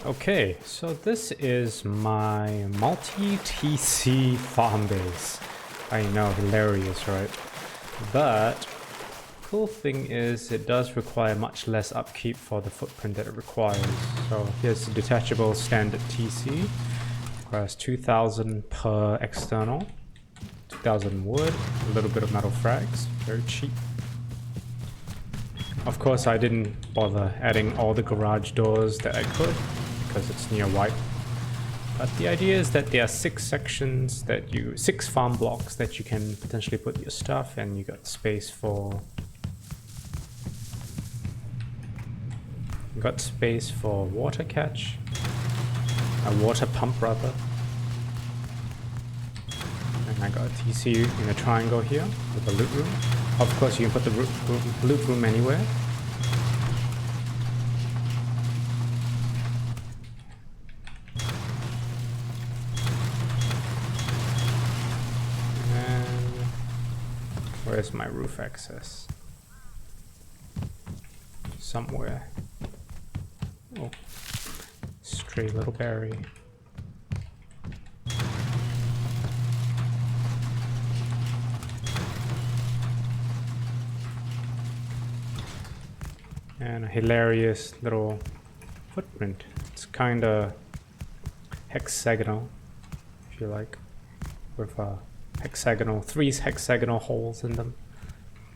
Okay, so this is my multi-TC farm base. I know, hilarious, right? But cool thing is it does require much less upkeep for the footprint that it requires. So here's the detachable standard TC. Requires 2,000 per external, 2,000 wood, a little bit of metal frags, very cheap. Of course, I didn't bother adding all the garage doors that I could because it's near white. But the idea is that there are 6 sections that you, 6 farm blocks that you can potentially put your stuff, and you got space for. You got space for water catch, a water pump rather. And I got a TC in a triangle here with a loot room. Of course, you can put the loot room anywhere. And where's my roof access? Somewhere. Oh, stray little berry. And a hilarious little footprint. It's kind of hexagonal, if you like, with hexagonal, 3 hexagonal holes in them.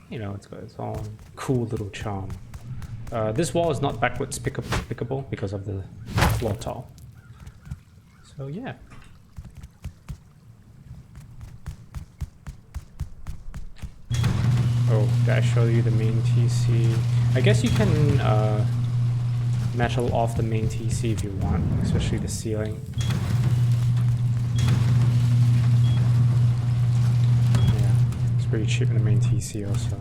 You know, it's got its own cool little charm. This wall is not backwards pickable because of the floor tile. So yeah. Oh, did I show you the main TC? I guess you can metal off the main TC if you want, especially the ceiling. Yeah, it's pretty cheap in the main TC also.